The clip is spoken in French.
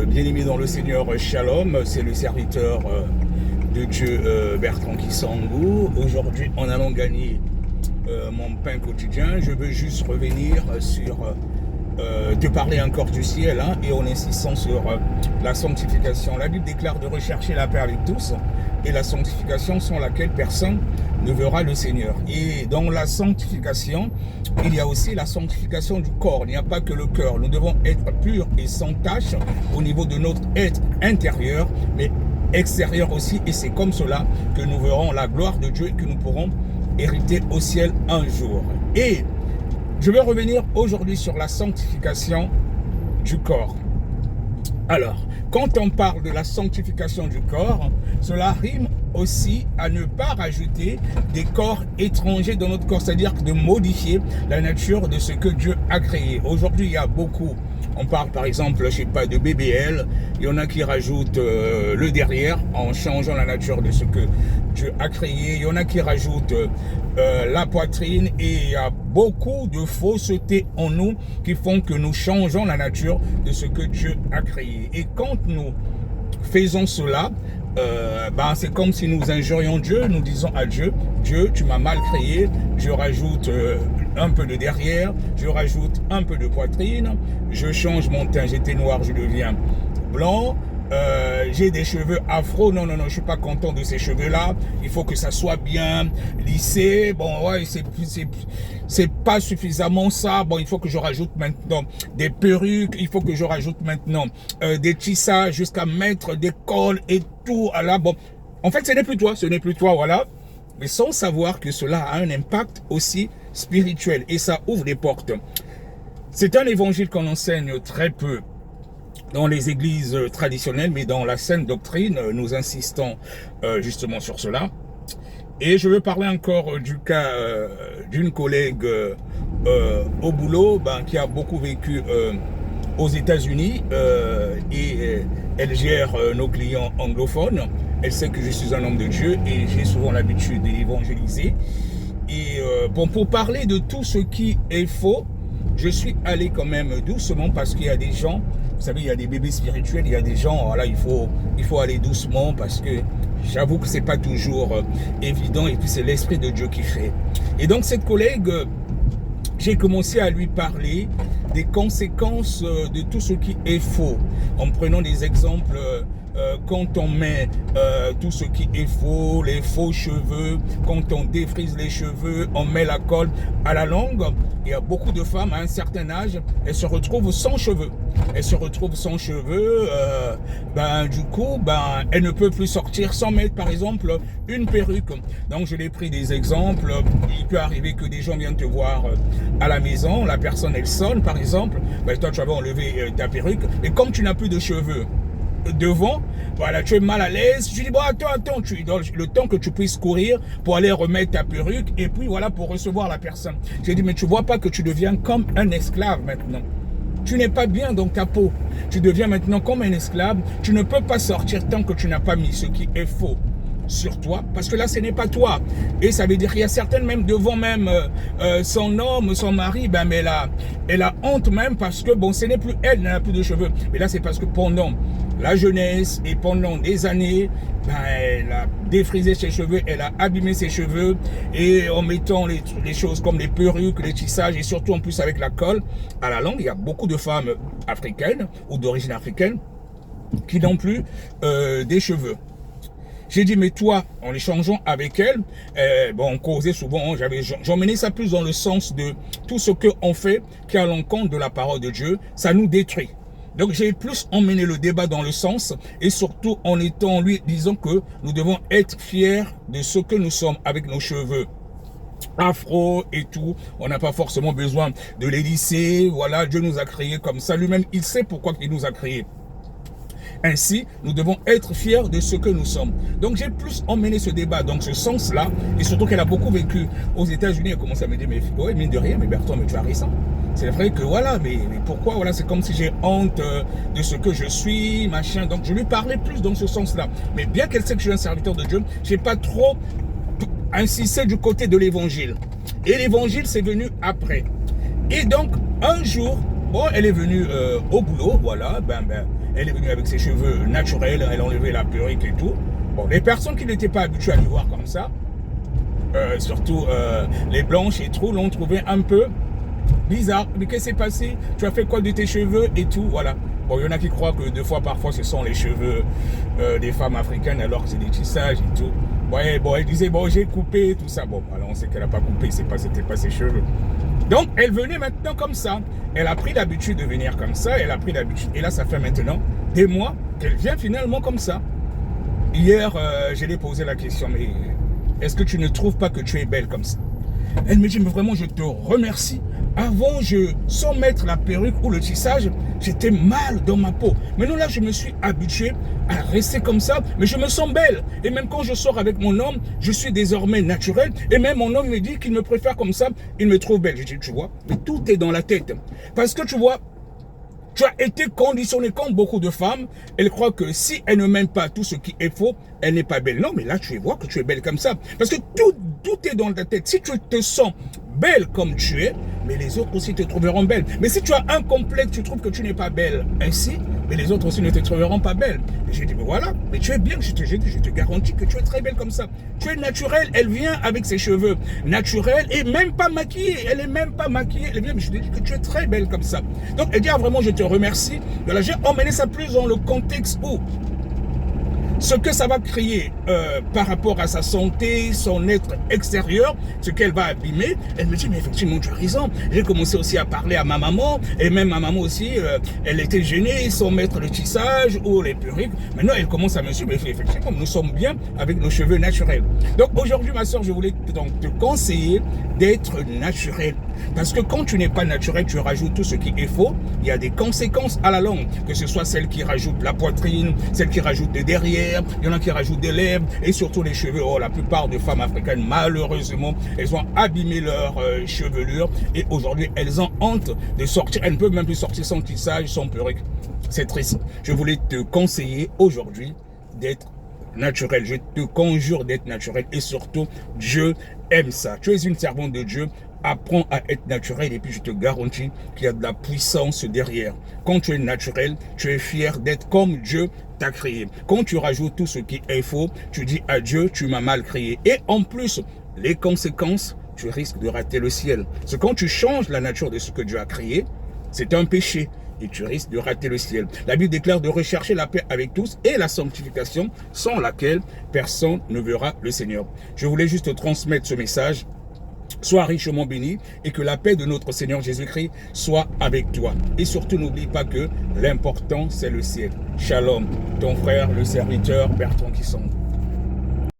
Bien-aimé dans le Seigneur, Shalom, c'est le serviteur de Dieu Bertrand Kisangou. Aujourd'hui, en allant gagner mon pain quotidien, je veux juste revenir sur te parler encore du ciel et en insistant sur la sanctification. La Bible déclare de rechercher la paix avec tous et la sanctification sans laquelle personne ne verra le Seigneur. Et dans la sanctification, il y a aussi la sanctification du corps. Il n'y a pas que le cœur. Nous devons être purs et sans tache au niveau de notre être intérieur, mais extérieur aussi. Et c'est comme cela que nous verrons la gloire de Dieu et que nous pourrons hériter au ciel un jour. Et je vais revenir aujourd'hui sur la sanctification du corps. Alors, quand on parle de la sanctification du corps, cela rime aussi à ne pas rajouter des corps étrangers dans notre corps, c'est-à-dire de modifier la nature de ce que Dieu a créé. Aujourd'hui, il y a beaucoup, on parle par exemple, je sais pas, de BBL, il y en a qui rajoutent le derrière en changeant la nature de ce que Dieu a créé, il y en a qui rajoutent la poitrine et il y a beaucoup de fausseté en nous qui font que nous changeons la nature de ce que Dieu a créé. Et quand nous faisons cela, c'est comme si nous injurions Dieu, nous disons à Dieu, Dieu, tu m'as mal créé, je rajoute un peu de derrière, je rajoute un peu de poitrine, je change mon teint, j'étais noir, je deviens blanc, j'ai des cheveux afro, non, je suis pas content de ces cheveux-là, il faut que ça soit bien lissé, bon, ouais, c'est pas suffisamment ça, bon, il faut que je rajoute maintenant des perruques, il faut que je rajoute maintenant des tissages jusqu'à mettre des cols et tout, là, bon, en fait, ce n'est plus toi, voilà, mais sans savoir que cela a un impact aussi spirituel et ça ouvre des portes. C'est un évangile qu'on enseigne très peu dans les églises traditionnelles, mais dans la saine doctrine, nous insistons justement sur cela. Et je veux parler encore du cas d'une collègue au boulot qui a beaucoup vécu aux États-Unis et elle gère nos clients anglophones. Elle sait que je suis un homme de Dieu et j'ai souvent l'habitude d'évangéliser. Et pour parler de tout ce qui est faux, je suis allé quand même doucement parce qu'il y a des gens, vous savez, il y a des bébés spirituels, il y a des gens, voilà, il faut aller doucement parce que j'avoue que c'est pas toujours évident et puis c'est l'Esprit de Dieu qui fait. Et donc cette collègue, j'ai commencé à lui parler des conséquences de tout ce qui est faux en prenant des exemples. Quand on met tout ce qui est faux, les faux cheveux, quand on défrise les cheveux, on met la colle à la langue. Il y a beaucoup de femmes à un certain âge, elles se retrouvent sans cheveux. Elles se retrouvent sans cheveux, du coup, elles ne peuvent plus sortir sans mettre par exemple une perruque. Donc je l'ai pris des exemples. Il peut arriver que des gens viennent te voir à la maison, la personne elle sonne par exemple, toi tu vas enlever ta perruque, mais comme tu n'as plus de cheveux devant, voilà, tu es mal à l'aise, je dis bon attends, tu dans le temps que tu puisses courir pour aller remettre ta perruque et puis voilà pour recevoir la personne. J'ai dit mais tu vois pas que tu deviens comme un esclave maintenant. Tu n'es pas bien dans ta peau. Tu deviens maintenant comme un esclave. Tu ne peux pas sortir tant que tu n'as pas mis ce qui est faux sur toi, parce que là ce n'est pas toi. Et ça veut dire qu'il y a certaines même devant même son homme, son mari, mais elle a honte même parce que bon, ce n'est plus elle, elle n'a plus de cheveux. Mais là c'est parce que pendant la jeunesse et pendant des années, elle a défrisé ses cheveux, elle a abîmé ses cheveux et en mettant les choses comme les perruques, les tissages et surtout en plus avec la colle à la langue, il y a beaucoup de femmes africaines ou d'origine africaine qui n'ont plus des cheveux. J'ai dit, mais toi, en échangeant avec elle, on causait souvent, j'emmenais ça plus dans le sens de tout ce qu'on fait qui est à l'encontre de la parole de Dieu, ça nous détruit. Donc j'ai plus emmené le débat dans le sens et surtout en étant lui disant que nous devons être fiers de ce que nous sommes avec nos cheveux afro et tout, on n'a pas forcément besoin de les lisser, voilà, Dieu nous a créés comme ça, lui-même il sait pourquoi il nous a créés. Ainsi, nous devons être fiers de ce que nous sommes. Donc, j'ai plus emmené ce débat dans ce sens-là, et surtout qu'elle a beaucoup vécu aux États-Unis. Elle commence à me dire, mais ouais, mine de rien, mais Bertrand, mais tu as raison. C'est vrai que voilà, mais pourquoi, voilà, c'est comme si j'ai honte de ce que je suis, machin. Donc, je lui parlais plus dans ce sens-là. Mais bien qu'elle sait que je suis un serviteur de Dieu, j'ai pas trop insisté du côté de l'évangile. Et l'évangile, c'est venu après. Et donc, un jour, Bon, elle est venue au boulot, voilà, elle est venue avec ses cheveux naturels, elle a enlevé la perruque et tout. Bon, les personnes qui n'étaient pas habituées à lui voir comme ça, surtout les blanches et tout, l'ont trouvé un peu bizarre. Mais qu'est-ce qui s'est passé? Tu as fait quoi de tes cheveux et tout, voilà. Bon, il y en a qui croient que deux fois, parfois, ce sont les cheveux des femmes africaines, alors que c'est des tissages et tout. Ouais, bon, elle disait, bon, j'ai coupé, tout ça. Bon, alors on sait qu'elle n'a pas coupé, c'était pas ses cheveux. Donc, elle venait maintenant comme ça. Elle a pris l'habitude de venir comme ça, elle a pris l'habitude. Et là, ça fait maintenant des mois qu'elle vient finalement comme ça. Hier, je lui ai posé la question, mais est-ce que tu ne trouves pas que tu es belle comme ça? Elle me dit, mais vraiment, je te remercie. Avant, sans mettre la perruque ou le tissage, j'étais mal dans ma peau. Maintenant, là, je me suis habitué à rester comme ça, mais je me sens belle. Et même quand je sors avec mon homme, je suis désormais naturelle. Et même mon homme me dit qu'il me préfère comme ça, il me trouve belle. Je dis, tu vois, mais tout est dans la tête. Parce que tu vois, tu as été conditionné comme beaucoup de femmes. Elles croient que si elles ne m'aiment pas tout ce qui est faux, elle n'est pas belle. Non, mais là, tu vois que tu es belle comme ça. Parce que tout est dans ta tête. Si tu te sens belle comme tu es, mais les autres aussi te trouveront belle. Mais si tu as un complexe, tu trouves que tu n'es pas belle ainsi, mais les autres aussi ne te trouveront pas belle. Et j'ai dit, mais voilà, mais tu es bien, je te garantis que tu es très belle comme ça. Tu es naturelle, elle vient avec ses cheveux naturels et même pas maquillée. Elle est même pas maquillée, elle vient, mais je te dis que tu es très belle comme ça. Donc elle dit, ah, vraiment, je te remercie. J'ai emmené ça plus dans le contexte où ce que ça va créer par rapport à sa santé, son être extérieur, ce qu'elle va abîmer. Elle me dit, mais effectivement, tu as raison. J'ai commencé aussi à parler à ma maman, et même ma maman aussi, elle était gênée sans mettre le tissage ou les perruques. Maintenant, elle commence à me suivre, effectivement, nous sommes bien avec nos cheveux naturels. Donc aujourd'hui, ma soeur, je voulais donc te conseiller d'être naturel. Parce que quand tu n'es pas naturel, tu rajoutes tout ce qui est faux, il y a des conséquences à la longue, que ce soit celle qui rajoute la poitrine, celle qui rajoute le derrière, il y en a qui rajoutent des lèvres et surtout les cheveux. Oh, la plupart des femmes africaines, malheureusement, elles ont abîmé leur chevelure et aujourd'hui, elles ont honte de sortir. Elles ne peuvent même plus sortir sans tissage, sans perruque. C'est triste. Je voulais te conseiller aujourd'hui d'être naturel. Je te conjure d'être naturel et surtout, Dieu aime ça. Tu es une servante de Dieu. Apprends à être naturel et puis je te garantis qu'il y a de la puissance derrière. Quand tu es naturel, tu es fier d'être comme Dieu t'a créé. Quand tu rajoutes tout ce qui est faux, tu dis à Dieu, tu m'as mal créé. Et en plus, les conséquences, tu risques de rater le ciel. Parce que quand tu changes la nature de ce que Dieu a créé, c'est un péché. Et tu risques de rater le ciel. La Bible déclare de rechercher la paix avec tous et la sanctification sans laquelle personne ne verra le Seigneur. Je voulais juste te transmettre ce message. Sois richement béni et que la paix de notre Seigneur Jésus-Christ soit avec toi. Et surtout, n'oublie pas que l'important, c'est le ciel. Shalom, ton frère, le serviteur Bertrand Kisson.